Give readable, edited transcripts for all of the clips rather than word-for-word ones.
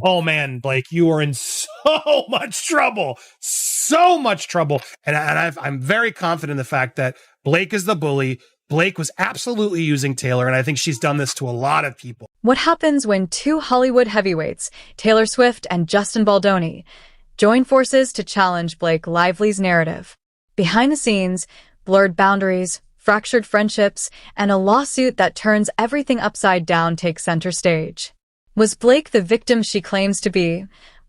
Oh man, Blake, you are in so much trouble. So much trouble. And I'm very confident in the fact that Blake is the bully. Blake was absolutely using Taylor, and I think she's done this to a lot of people. What happens when two Hollywood heavyweights, Taylor Swift and Justin Baldoni, join forces to challenge Blake Lively's narrative? Behind the scenes, blurred boundaries, fractured friendships, and a lawsuit that turns everything upside down take center stage. Was Blake the victim she claims to be,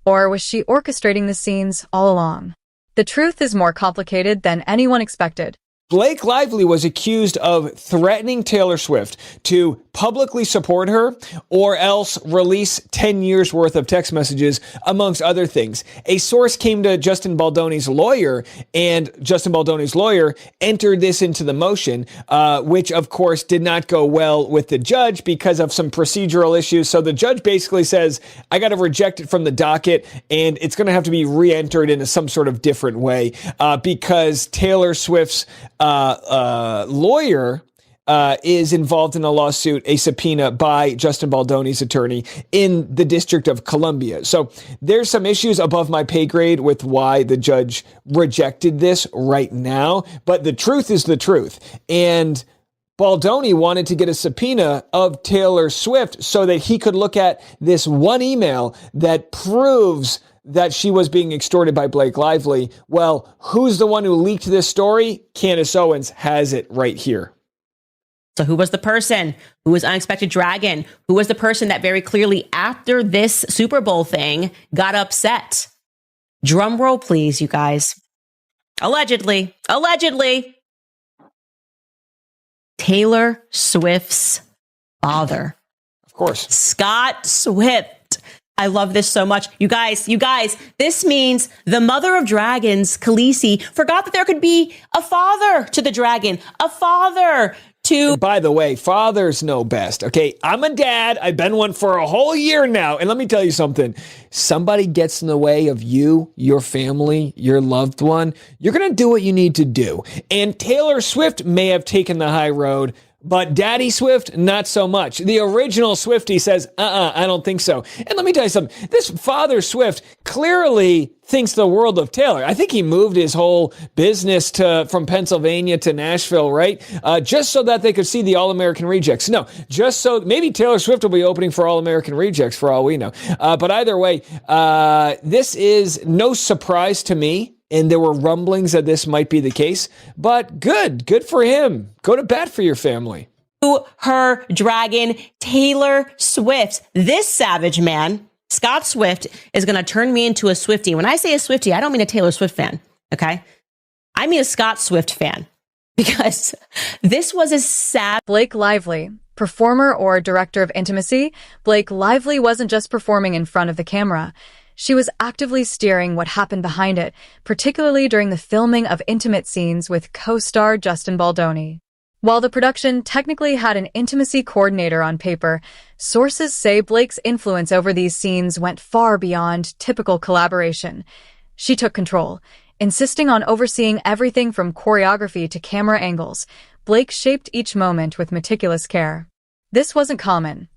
or was she orchestrating the scenes all along? The truth is more complicated than anyone expected. Blake Lively was accused of threatening Taylor Swift to publicly support her or else release 10 years worth of text messages, amongst other things. A source came to Justin Baldoni's lawyer, and Justin Baldoni's lawyer entered this into the motion, which of course did not go well with the judge because of some procedural issues. So the judge basically says, I got to reject it from the docket, and it's going to have to be re-entered in some sort of different way because Taylor Swift's lawyer is involved in a lawsuit, a subpoena by Justin Baldoni's attorney in the District of Columbia. So there's some issues above my pay grade with why the judge rejected this right now. But the truth is the truth. And Baldoni wanted to get a subpoena of Taylor Swift so that he could look at this one email that proves that she was being extorted by Blake Lively. Well, who's the one who leaked this story? Candace Owens has it right here. So who was the person? Who was Unexpected Dragon? Who was the person that very clearly after this Super Bowl thing got upset? Drum roll, please, you guys. Allegedly. Taylor Swift's father. Of course. Scott Swift. I love this so much. You guys, this means the mother of dragons, Khaleesi, forgot that there could be a father to the dragon, a father to... By the way, fathers know best, okay? I'm a dad. I've been one for a whole year now. And let me tell you something. Somebody gets in the way of you, your family, your loved one, you're going to do what you need to do. And Taylor Swift may have taken the high road, but Daddy Swift, not so much. The original Swiftie says, I don't think so. And let me tell you something. This father Swift clearly thinks the world of Taylor. I think he moved his whole business from Pennsylvania to Nashville, right? Just so that they could see the All-American Rejects. No, just so maybe Taylor Swift will be opening for All-American Rejects for all we know. But either way, this is no surprise to me. And there were rumblings that this might be the case, but good for him. Go to bat for your family. Her dragon, Taylor Swift. This savage man, Scott Swift, is going to turn me into a Swiftie. When I say a Swiftie, I don't mean a Taylor Swift fan, okay? I mean a Scott Swift fan, because this was a sad... Blake Lively, performer or director of intimacy, Blake Lively wasn't just performing in front of the camera. She was actively steering what happened behind it, particularly during the filming of intimate scenes with co-star Justin Baldoni. While the production technically had an intimacy coordinator on paper, sources say Blake's influence over these scenes went far beyond typical collaboration. She took control, insisting on overseeing everything from choreography to camera angles. Blake shaped each moment with meticulous care. This wasn't common,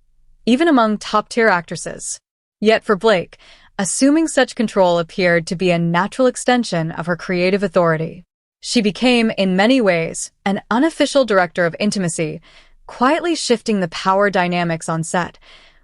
even among top-tier actresses. Yet for Blake, assuming such control appeared to be a natural extension of her creative authority. She became, in many ways, an unofficial director of intimacy, quietly shifting the power dynamics on set.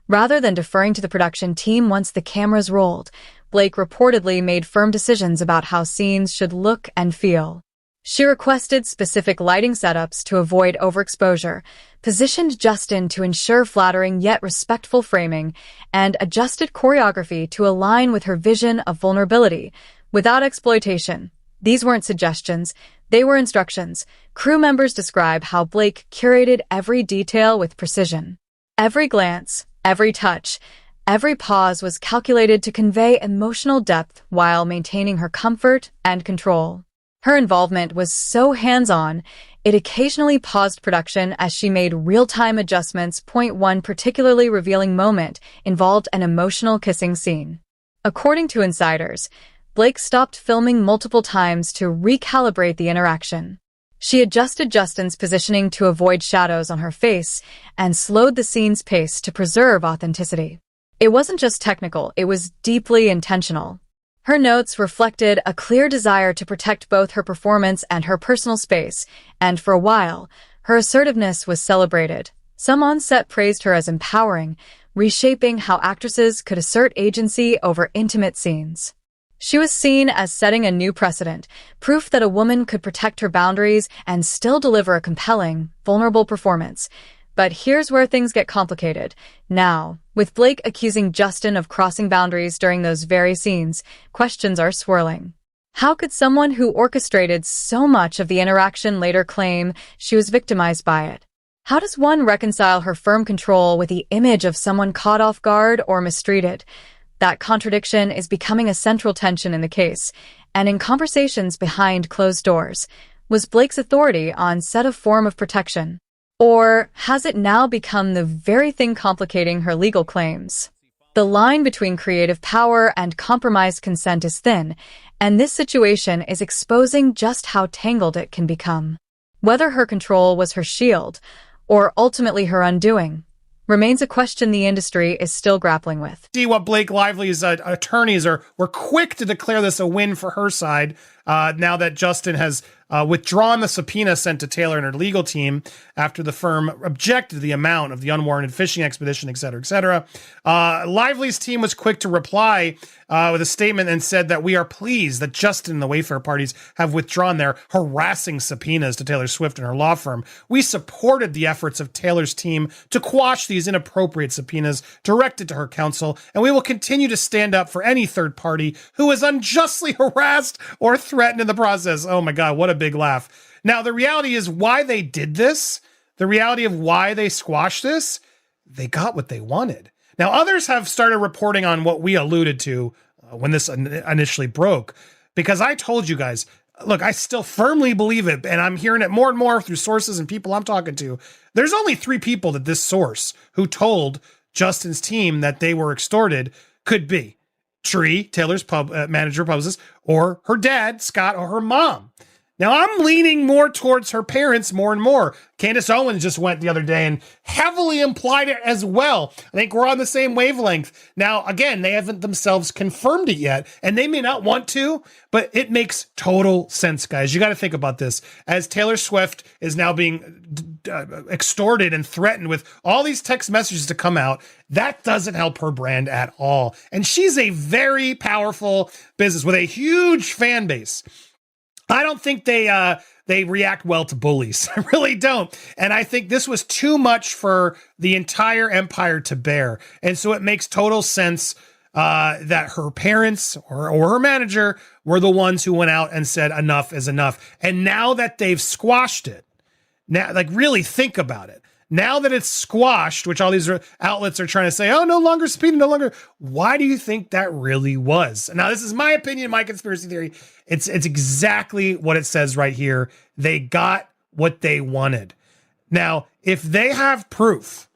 Rather than deferring to the production team once the cameras rolled, Blake reportedly made firm decisions about how scenes should look and feel. She requested specific lighting setups to avoid overexposure, positioned Justin to ensure flattering yet respectful framing, and adjusted choreography to align with her vision of vulnerability, without exploitation. These weren't suggestions, they were instructions. Crew members describe how Blake curated every detail with precision. Every glance, every touch, every pause was calculated to convey emotional depth while maintaining her comfort and control. Her involvement was so hands-on, it occasionally paused production as she made real-time adjustments. One particularly revealing moment involved an emotional kissing scene. According to insiders, Blake stopped filming multiple times to recalibrate the interaction. She adjusted Justin's positioning to avoid shadows on her face and slowed the scene's pace to preserve authenticity. It wasn't just technical, it was deeply intentional. Her notes reflected a clear desire to protect both her performance and her personal space, and for a while, her assertiveness was celebrated. Some on set praised her as empowering, reshaping how actresses could assert agency over intimate scenes. She was seen as setting a new precedent, proof that a woman could protect her boundaries and still deliver a compelling, vulnerable performance. But here's where things get complicated. Now, with Blake accusing Justin of crossing boundaries during those very scenes, questions are swirling. How could someone who orchestrated so much of the interaction later claim she was victimized by it? How does one reconcile her firm control with the image of someone caught off guard or mistreated? That contradiction is becoming a central tension in the case, and in conversations behind closed doors. Was Blake's authority on set a form of protection? Or has it now become the very thing complicating her legal claims? The line between creative power and compromised consent is thin, and this situation is exposing just how tangled it can become. Whether her control was her shield, or ultimately her undoing, remains a question the industry is still grappling with. See what Blake Lively's attorneys were quick to declare this a win for her side now that Justin has withdrawn the subpoena sent to Taylor and her legal team after the firm objected to the amount of the unwarranted fishing expedition, et cetera, et cetera. Lively's team was quick to reply with a statement and said that we are pleased that Justin and the Wayfair parties have withdrawn their harassing subpoenas to Taylor Swift and her law firm. We supported the efforts of Taylor's team to quash these inappropriate subpoenas directed to her counsel, and we will continue to stand up for any third party who is unjustly harassed or threatened in the process. Oh my God, what a big laugh. Now, the reality is why they did this, the reality of why they squashed this, they got what they wanted. Now, others have started reporting on what we alluded to when this initially broke, because I told you guys, look, I still firmly believe it, and I'm hearing it more and more through sources and people I'm talking to. There's only 3 people that this source who told Justin's team that they were extorted could be Tree, Taylor's manager, publicist, or her dad, Scott, or her mom. Now, I'm leaning more towards her parents more and more. Candace Owens just went the other day and heavily implied it as well. I think we're on the same wavelength. Now, again, they haven't themselves confirmed it yet, and they may not want to, but it makes total sense, guys. You got to think about this. As Taylor Swift is now being extorted and threatened with all these text messages to come out, that doesn't help her brand at all. And she's a very powerful business with a huge fan base. I don't think they react well to bullies. I really don't. And I think this was too much for the entire empire to bear. And so it makes total sense that her parents or her manager were the ones who went out and said enough is enough. And now that they've squashed it, now, like, really think about it. Now that it's squashed, which all these outlets are trying to say, oh, no longer subpoena, no longer. Why do you think that really was? Now, this is my opinion, my conspiracy theory. It's exactly what it says right here. They got what they wanted. Now, if they have proof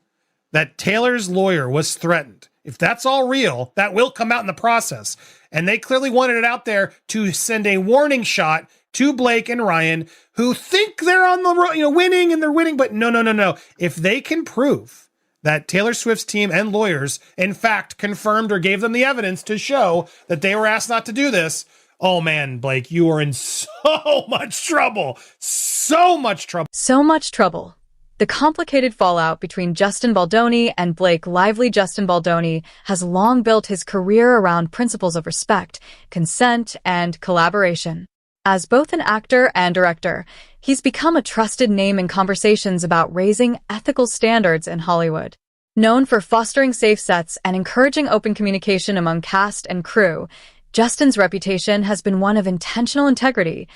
that Taylor's lawyer was threatened, if that's all real, that will come out in the process. And they clearly wanted it out there to send a warning shot to Blake and Ryan, who think they're on the winning and they're winning, but no. If they can prove that Taylor Swift's team and lawyers, in fact, confirmed or gave them the evidence to show that they were asked not to do this, oh man, Blake, you are in so much trouble. So much trouble. So much trouble. The complicated fallout between Justin Baldoni and Blake Lively. Justin Baldoni has long built his career around principles of respect, consent, and collaboration. As both an actor and director, he's become a trusted name in conversations about raising ethical standards in Hollywood. Known for fostering safe sets and encouraging open communication among cast and crew, Justin's reputation has been one of intentional integrity.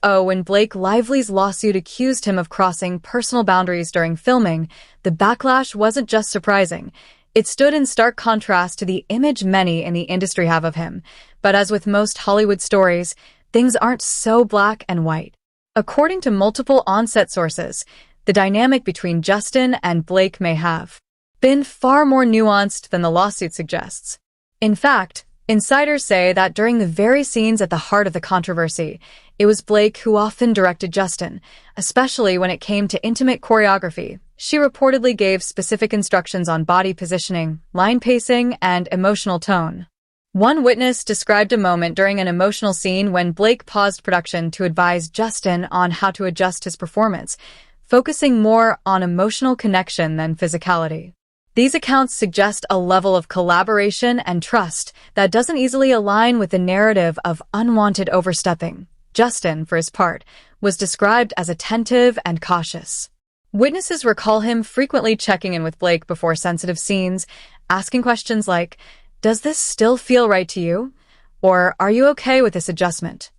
When Blake Lively's lawsuit accused him of crossing personal boundaries during filming, the backlash wasn't just surprising. It stood in stark contrast to the image many in the industry have of him. But as with most Hollywood stories, things aren't so black and white. According to multiple on-set sources, the dynamic between Justin and Blake may have been far more nuanced than the lawsuit suggests. In fact, insiders say that during the very scenes at the heart of the controversy, it was Blake who often directed Justin, especially when it came to intimate choreography, She reportedly gave specific instructions on body positioning, line pacing, and emotional tone. One witness described a moment during an emotional scene when Blake paused production to advise Justin on how to adjust his performance, focusing more on emotional connection than physicality. These accounts suggest a level of collaboration and trust that doesn't easily align with the narrative of unwanted overstepping. Justin, for his part, was described as attentive and cautious. Witnesses recall him frequently checking in with Blake before sensitive scenes, asking questions like, "Does this still feel right to you?" Or, "Are you okay with this adjustment?"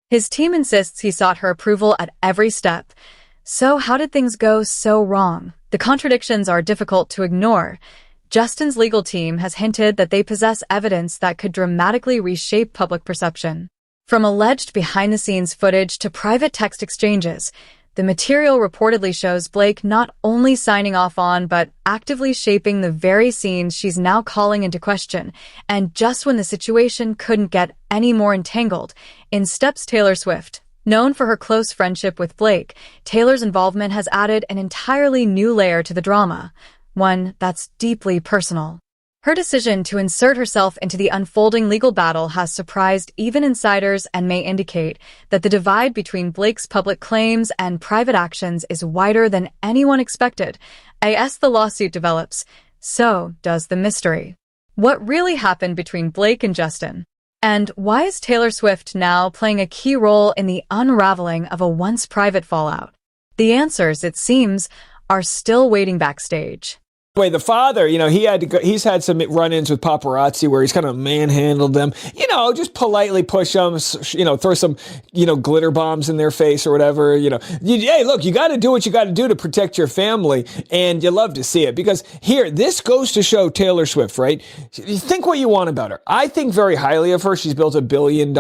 His team insists he sought her approval at every step. So how did things go so wrong? The contradictions are difficult to ignore. Justin's legal team has hinted that they possess evidence that could dramatically reshape public perception. From alleged behind-the-scenes footage to private text exchanges, the material reportedly shows Blake not only signing off on, but actively shaping the very scenes she's now calling into question. And just when the situation couldn't get any more entangled, in steps Taylor Swift. Known for her close friendship with Blake, Taylor's involvement has added an entirely new layer to the drama, one that's deeply personal. Her decision to insert herself into the unfolding legal battle has surprised even insiders and may indicate that the divide between Blake's public claims and private actions is wider than anyone expected. As the lawsuit develops, so does the mystery. What really happened between Blake and Justin? And why is Taylor Swift now playing a key role in the unraveling of a once private fallout? The answers, it seems, are still waiting backstage. Way the father, he's had some run-ins with paparazzi where he's kind of manhandled them, just politely push them, throw some, glitter bombs in their face or whatever, hey, look, you got to do what you got to do to protect your family, and you love to see it because here, this goes to show Taylor Swift, right? You think what you want about her. I think very highly of her. She's built $1 billion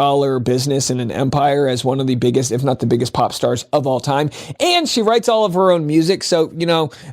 business and an empire as one of the biggest, if not the biggest pop stars of all time. And she writes all of her own music. So,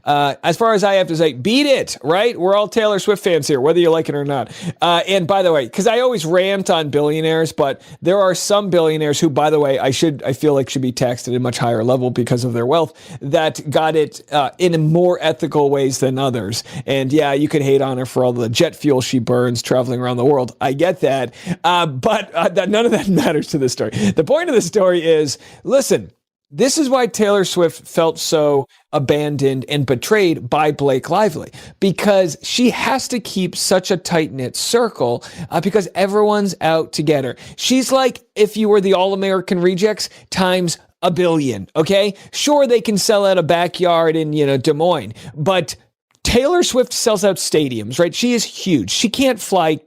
as far as I have to say, beat it, right? We're all Taylor Swift fans here, whether you like it or not. And by the way, because I always rant on billionaires, but there are some billionaires who, by the way, I feel like should be taxed at a much higher level because of their wealth that got it in more ethical ways than others. And yeah, you could hate on her for all the jet fuel she burns traveling around the world. I get that. But none of that matters to this story. The point of the story is, listen, this is why Taylor Swift felt so abandoned and betrayed by Blake Lively, because she has to keep such a tight-knit circle because everyone's out to get her. She's like if you were the All-American Rejects times a billion, okay? Sure, they can sell out a backyard in, Des Moines, but Taylor Swift sells out stadiums, right? She is huge. She can't fly,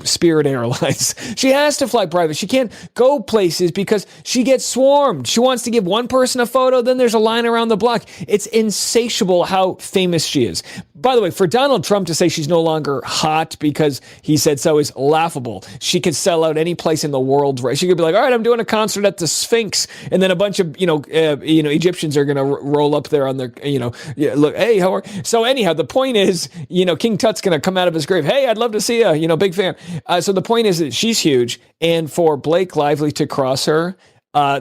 Spirit Airlines. She has to fly private. She can't go places because she gets swarmed. She wants to give one person a photo, then there's a line around the block. It's insatiable how famous she is. By the way, for Donald Trump to say she's no longer hot because he said so is laughable. She could sell out any place in the world, right? She could be like, all right, I'm doing a concert at the Sphinx, and then a bunch of, Egyptians are going to roll up there on their, look, hey, how are you? So anyhow, the point is, King Tut's going to come out of his grave. Hey, I'd love to see you, big fan. So the point is that she's huge. And for Blake Lively to cross her,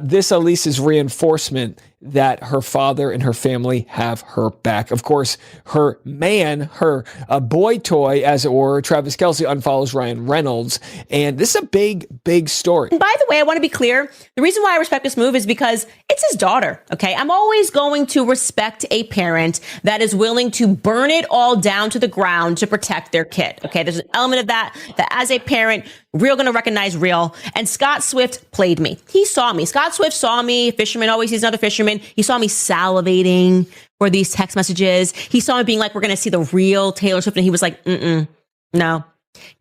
this at least is reinforcement that her father and her family have her back. Of course, her boy toy, as it were, Travis Kelce, unfollows Ryan Reynolds. And this is a big, big story. And by the way, I want to be clear. The reason why I respect this move is because it's his daughter. Okay. I'm always going to respect a parent that is willing to burn it all down to the ground to protect their kid. Okay. There's an element of that as a parent, real going to recognize real. And Scott Swift played me. He saw me. Scott Swift saw me. Fisherman always sees another fisherman. He saw me salivating for these text messages. He saw me being like, we're going to see the real Taylor Swift. And he was like, no,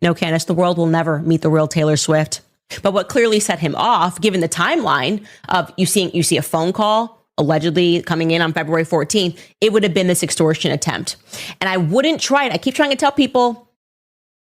Candace, the world will never meet the real Taylor Swift. But what clearly set him off, given the timeline of you see a phone call allegedly coming in on February 14th, it would have been this extortion attempt. And I wouldn't try it. I keep trying to tell people,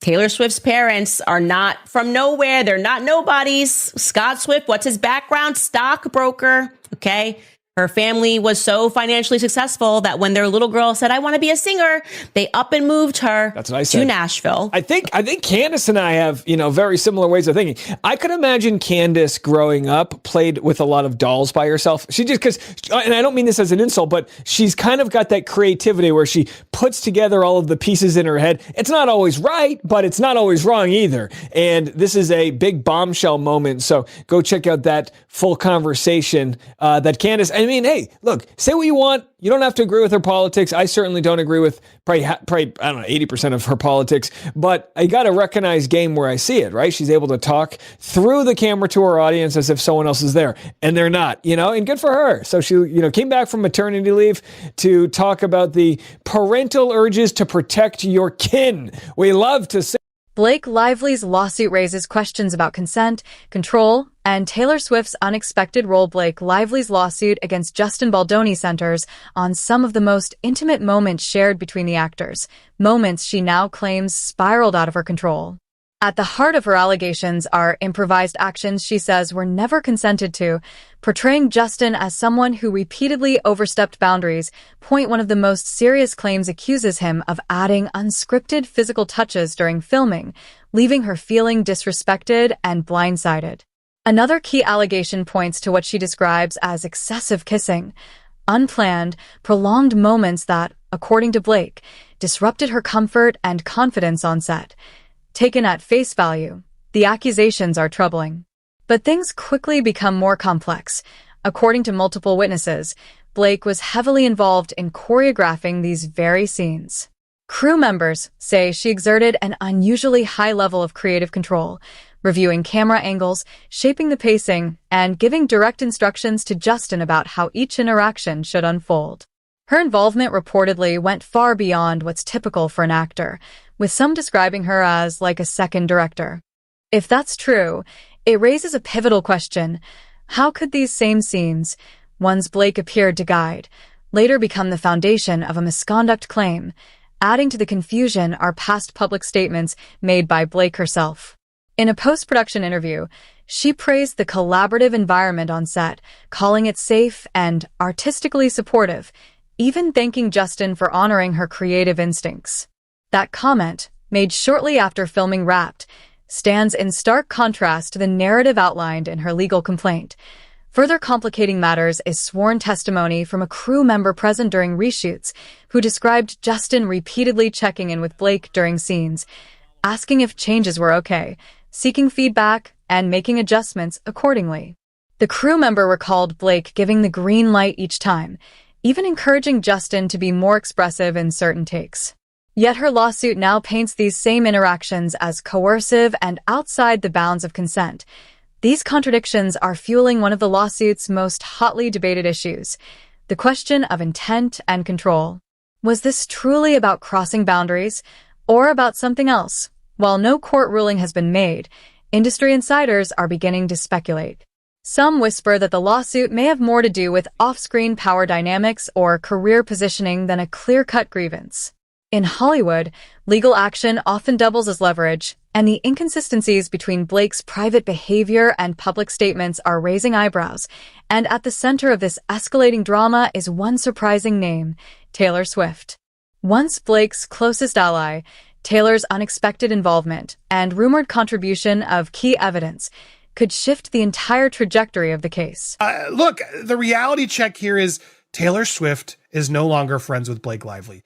Taylor Swift's parents are not from nowhere. They're not nobodies. Scott Swift, what's his background? Stockbroker. Okay. Her family was so financially successful that when their little girl said, I want to be a singer, they up and moved her That's what I said. to Nashville. I think Candace and I have, very similar ways of thinking. I could imagine Candace growing up played with a lot of dolls by herself. She just, and I don't mean this as an insult, but she's kind of got that creativity where she puts together all of the pieces in her head. It's not always right, but it's not always wrong either. And this is a big bombshell moment. So go check out that full conversation that Candace, I mean, hey, look, say what you want. You don't have to agree with her politics. I certainly don't agree with probably I don't know, 80% of her politics, but I got to recognize game where I see it, right? She's able to talk through the camera to her audience as if someone else is there, and they're not, and good for her. So she, came back from maternity leave to talk about the parental urges to protect your kin. We love to say. Blake Lively's lawsuit raises questions about consent, control, and Taylor Swift's unexpected role. Blake Lively's lawsuit against Justin Baldoni centers on some of the most intimate moments shared between the actors, moments she now claims spiraled out of her control. At the heart of her allegations are improvised actions she says were never consented to, portraying Justin as someone who repeatedly overstepped boundaries. One of the most serious claims accuses him of adding unscripted physical touches during filming, leaving her feeling disrespected and blindsided. Another key allegation points to what she describes as excessive kissing, unplanned, prolonged moments that, according to Blake, disrupted her comfort and confidence on set. Taken at face value, the accusations are troubling. But things quickly become more complex. According to multiple witnesses, Blake was heavily involved in choreographing these very scenes. Crew members say she exerted an unusually high level of creative control, reviewing camera angles, shaping the pacing, and giving direct instructions to Justin about how each interaction should unfold. Her involvement reportedly went far beyond what's typical for an actor, with some describing her as like a second director. If that's true, it raises a pivotal question. How could these same scenes, ones Blake appeared to guide, later become the foundation of a misconduct claim? Adding to the confusion are past public statements made by Blake herself. In a post-production interview, she praised the collaborative environment on set, calling it safe and artistically supportive, even thanking Justin for honoring her creative instincts. That comment, made shortly after filming wrapped, stands in stark contrast to the narrative outlined in her legal complaint. Further complicating matters is sworn testimony from a crew member present during reshoots who described Justin repeatedly checking in with Blake during scenes, asking if changes were okay, seeking feedback, and making adjustments accordingly. The crew member recalled Blake giving the green light each time, even encouraging Justin to be more expressive in certain takes. Yet her lawsuit now paints these same interactions as coercive and outside the bounds of consent. These contradictions are fueling one of the lawsuit's most hotly debated issues, the question of intent and control. Was this truly about crossing boundaries, or about something else? While no court ruling has been made, industry insiders are beginning to speculate. Some whisper that the lawsuit may have more to do with off-screen power dynamics or career positioning than a clear-cut grievance. In Hollywood, legal action often doubles as leverage, and the inconsistencies between Blake's private behavior and public statements are raising eyebrows. And at the center of this escalating drama is one surprising name, Taylor Swift. Once Blake's closest ally, Taylor's unexpected involvement and rumored contribution of key evidence could shift the entire trajectory of the case. Look, the reality check here is Taylor Swift is no longer friends with Blake Lively.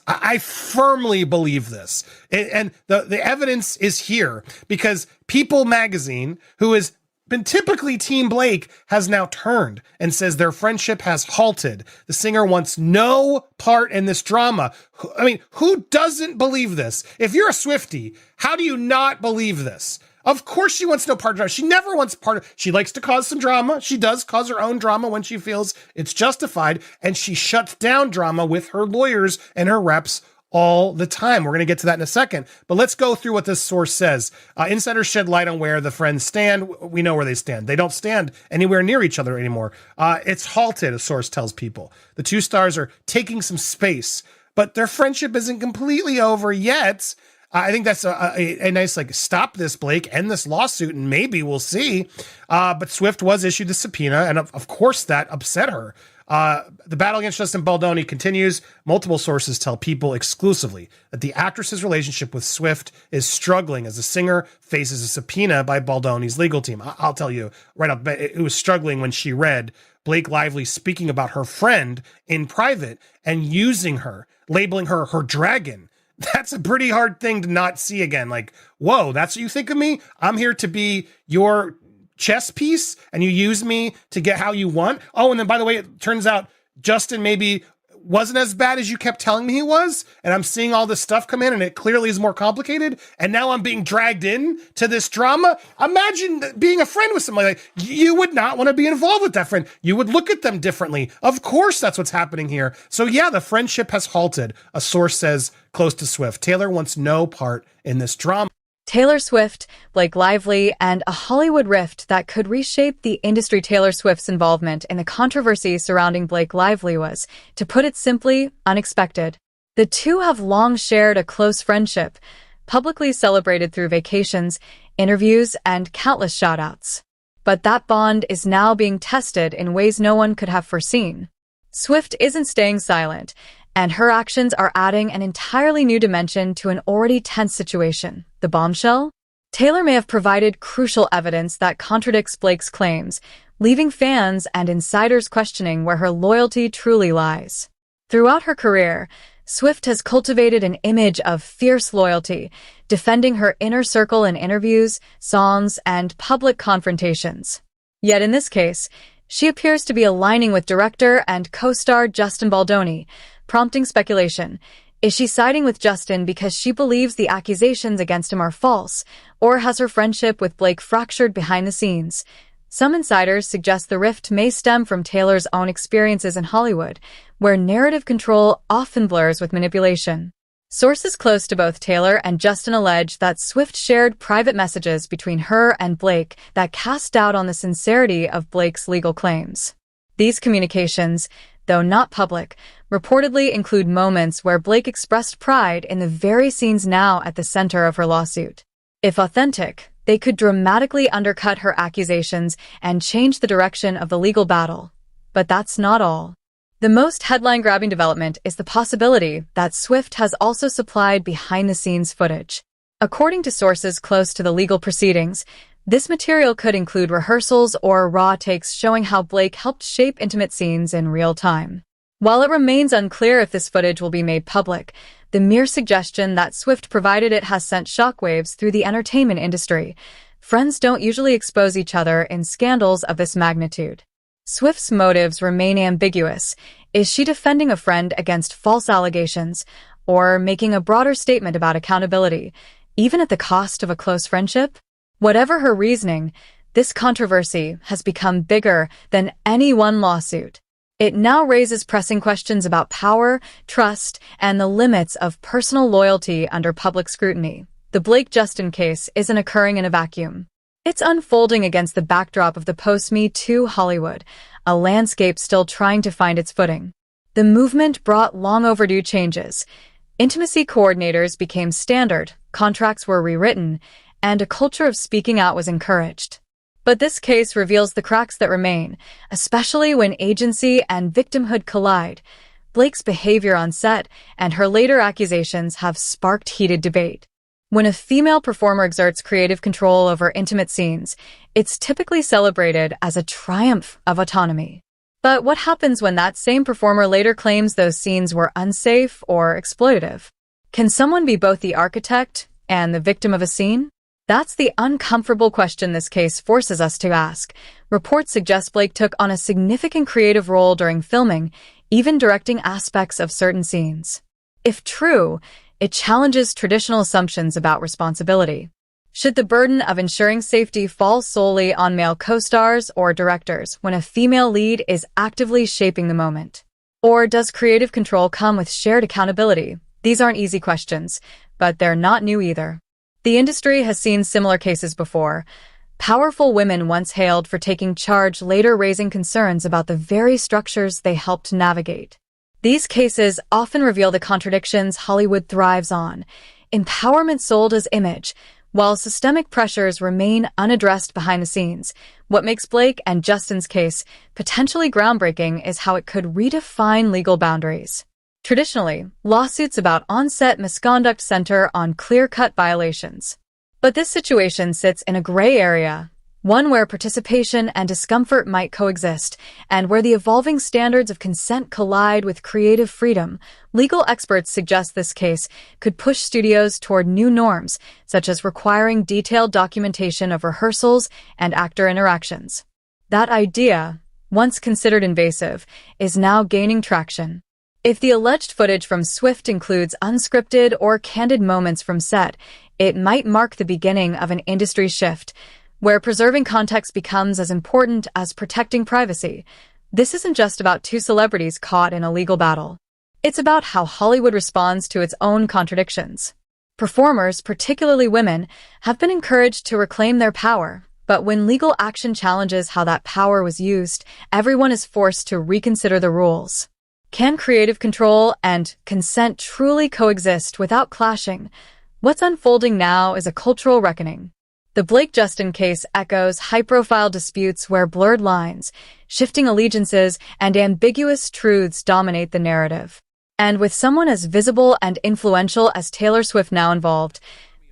I firmly believe this. And the evidence is here because People magazine, who has been typically Team Blake, has now turned and says their friendship has halted. The singer wants no part in this drama. I mean, who doesn't believe this? If you're a Swiftie, how do you not believe this? Of course she wants no part of drama. She never wants part of, she likes to cause some drama. She does cause her own drama when she feels it's justified. And she shuts down drama with her lawyers and her reps all the time. We're going to get to that in a second, but let's go through what this source says. Insiders shed light on where the friends stand. We know where they stand. They don't stand anywhere near each other anymore. It's halted, a source tells People. The two stars are taking some space, but their friendship isn't completely over yet. I think that's a nice, like, stop this, Blake, end this lawsuit, and maybe we'll see. But Swift was issued the subpoena, and of course that upset her. The battle against Justin Baldoni continues. Multiple sources tell People exclusively that the actress's relationship with Swift is struggling as the singer faces a subpoena by Baldoni's legal team. I'll tell you right up, it was struggling when she read Blake Lively speaking about her friend in private and using her, labeling her dragon. That's a pretty hard thing to not see again. Like, whoa, that's what you think of me? I'm here to be your chess piece and you use me to get how you want. Oh, and then by the way, it turns out Justin maybe wasn't as bad as you kept telling me he was. And I'm seeing all this stuff come in and it clearly is more complicated. And now I'm being dragged in to this drama. Imagine being a friend with somebody like you would not want to be involved with that friend. You would look at them differently. Of course, that's what's happening here. So yeah, the friendship has halted. A source says close to Swift. Taylor wants no part in this drama. Taylor Swift, Blake Lively, and a Hollywood rift that could reshape the industry. Taylor Swift's involvement in the controversy surrounding Blake Lively was, to put it simply, unexpected. The two have long shared a close friendship, publicly celebrated through vacations, interviews, and countless shout-outs. But that bond is now being tested in ways no one could have foreseen. Swift isn't staying silent, and her actions are adding an entirely new dimension to an already tense situation. The bombshell? Taylor may have provided crucial evidence that contradicts Blake's claims, leaving fans and insiders questioning where her loyalty truly lies. Throughout her career, Swift has cultivated an image of fierce loyalty, defending her inner circle in interviews, songs, and public confrontations. Yet in this case, she appears to be aligning with director and co-star Justin Baldoni, prompting speculation. Is she siding with Justin because she believes the accusations against him are false, or has her friendship with Blake fractured behind the scenes? Some insiders suggest the rift may stem from Taylor's own experiences in Hollywood, where narrative control often blurs with manipulation. Sources close to both Taylor and Justin allege that Swift shared private messages between her and Blake that cast doubt on the sincerity of Blake's legal claims. These communications, though not public, reportedly include moments where Blake expressed pride in the very scenes now at the center of her lawsuit. If authentic, they could dramatically undercut her accusations and change the direction of the legal battle. But that's not all. The most headline-grabbing development is the possibility that Swift has also supplied behind-the-scenes footage. According to sources close to the legal proceedings, this material could include rehearsals or raw takes showing how Blake helped shape intimate scenes in real time. While it remains unclear if this footage will be made public, the mere suggestion that Swift provided it has sent shockwaves through the entertainment industry. Friends don't usually expose each other in scandals of this magnitude. Swift's motives remain ambiguous. Is she defending a friend against false allegations, or making a broader statement about accountability, even at the cost of a close friendship? Whatever her reasoning, this controversy has become bigger than any one lawsuit. It now raises pressing questions about power, trust, and the limits of personal loyalty under public scrutiny. The Blake-Justin case isn't occurring in a vacuum. It's unfolding against the backdrop of the post-Me Too Hollywood, a landscape still trying to find its footing. The movement brought long overdue changes. Intimacy coordinators became standard, contracts were rewritten, and a culture of speaking out was encouraged. But this case reveals the cracks that remain, especially when agency and victimhood collide. Blake's behavior on set and her later accusations have sparked heated debate. When a female performer exerts creative control over intimate scenes, it's typically celebrated as a triumph of autonomy. But what happens when that same performer later claims those scenes were unsafe or exploitative? Can someone be both the architect and the victim of a scene? That's the uncomfortable question this case forces us to ask. Reports suggest Blake took on a significant creative role during filming, even directing aspects of certain scenes. If true, it challenges traditional assumptions about responsibility. Should the burden of ensuring safety fall solely on male co-stars or directors when a female lead is actively shaping the moment? Or does creative control come with shared accountability? These aren't easy questions, but they're not new either. The industry has seen similar cases before. Powerful women once hailed for taking charge, later raising concerns about the very structures they helped navigate. These cases often reveal the contradictions Hollywood thrives on. empowerment sold as image, while systemic pressures remain unaddressed behind the scenes. What makes Blake and Justin's case potentially groundbreaking is how it could redefine legal boundaries. Traditionally, lawsuits about on-set misconduct center on clear-cut violations. But this situation sits in a gray area, one where participation and discomfort might coexist, and where the evolving standards of consent collide with creative freedom. Legal experts suggest this case could push studios toward new norms, such as requiring detailed documentation of rehearsals and actor interactions. That idea, once considered invasive, is now gaining traction. If the alleged footage from Swift includes unscripted or candid moments from set, it might mark the beginning of an industry shift, where preserving context becomes as important as protecting privacy. This isn't just about two celebrities caught in a legal battle. It's about how Hollywood responds to its own contradictions. Performers, particularly women, have been encouraged to reclaim their power, but when legal action challenges how that power was used, everyone is forced to reconsider the rules. Can creative control and consent truly coexist without clashing? What's unfolding now is a cultural reckoning. The Blake-Justin case echoes high-profile disputes where blurred lines, shifting allegiances, and ambiguous truths dominate the narrative. And with someone as visible and influential as Taylor Swift now involved,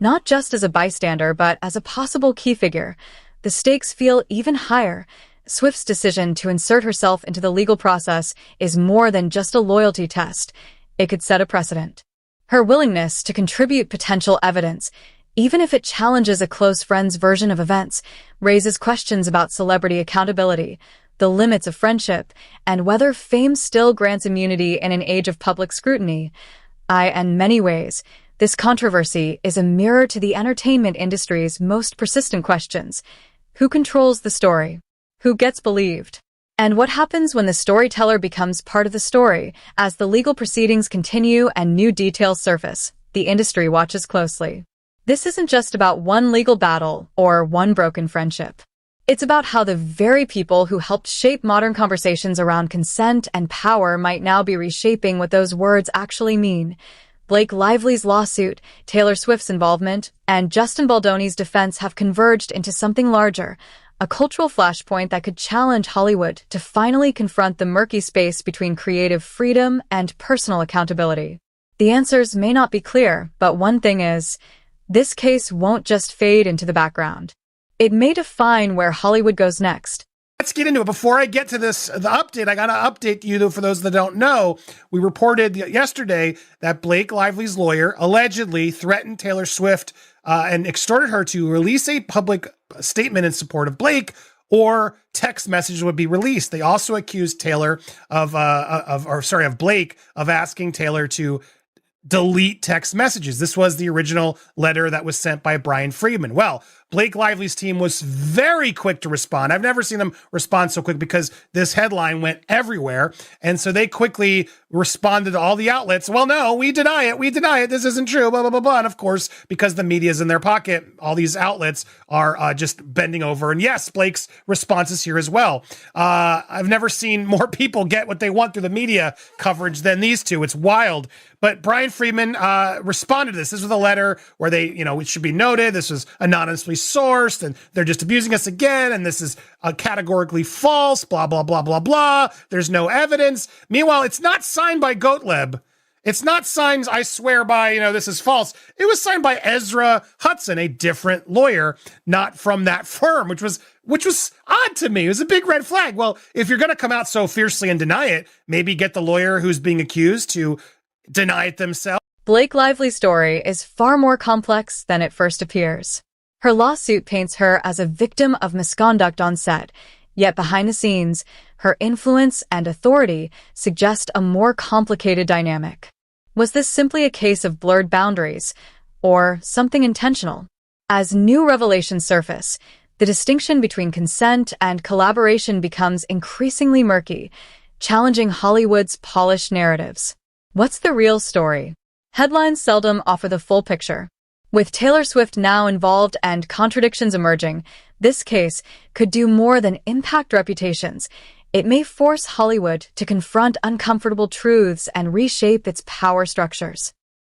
not just as a bystander but as a possible key figure, the stakes feel even higher. Swift's decision to insert herself into the legal process is more than just a loyalty test. It could set a precedent. Her willingness to contribute potential evidence, even if it challenges a close friend's version of events, raises questions about celebrity accountability, the limits of friendship, and whether fame still grants immunity in an age of public scrutiny. In many ways, this controversy is a mirror to the entertainment industry's most persistent questions. Who controls the story? Who gets believed? And what happens when the storyteller becomes part of the story? As the legal proceedings continue and new details surface, the industry watches closely. This isn't just about one legal battle or one broken friendship. It's about how the very people who helped shape modern conversations around consent and power might now be reshaping what those words actually mean. Blake Lively's lawsuit, Taylor Swift's involvement, and Justin Baldoni's defense have converged into something larger, a cultural flashpoint that could challenge Hollywood to finally confront the murky space between creative freedom and personal accountability. The answers may not be clear, but one thing is, this case won't just fade into the background. It may define where Hollywood goes next. Let's get into it. Before I get to the update, I got to update you, though, for those that don't know. We reported yesterday that Blake Lively's lawyer allegedly threatened Taylor Swift and extorted her to release a public statement in support of Blake, or text messages would be released. They also accused Taylor of Blake of asking Taylor to delete text messages. This was the original letter that was sent by Brian Friedman. Well, Blake Lively's team was very quick to respond. I've never seen them respond so quick because this headline went everywhere. And so they quickly responded to all the outlets. Well, no, we deny it. We deny it. This isn't true, blah, blah, blah, blah. And of course, because the media's in their pocket, all these outlets are just bending over. And yes, Blake's response is here as well. I've never seen more people get what they want through the media coverage than these two. It's wild. But Brian Friedman responded to this. This was a letter where they, it should be noted, this was anonymously sourced and they're just abusing us again. And this is categorically false, blah, blah, blah, blah, blah. There's no evidence. Meanwhile, it's not signed by Gottlieb. It's not signed, I swear by, this is false. It was signed by Ezra Hudson, a different lawyer, not from that firm, which was odd to me. It was a big red flag. Well, if you're going to come out so fiercely and deny it, maybe get the lawyer who's being accused to deny it themselves. Blake Lively's story is far more complex than it first appears. Her lawsuit paints her as a victim of misconduct on set, yet behind the scenes, her influence and authority suggest a more complicated dynamic. Was this simply a case of blurred boundaries, or something intentional? As new revelations surface, the distinction between consent and collaboration becomes increasingly murky, challenging Hollywood's polished narratives. What's the real story? Headlines seldom offer the full picture. With Taylor Swift now involved and contradictions emerging, this case could do more than impact reputations. It may force Hollywood to confront uncomfortable truths and reshape its power structures.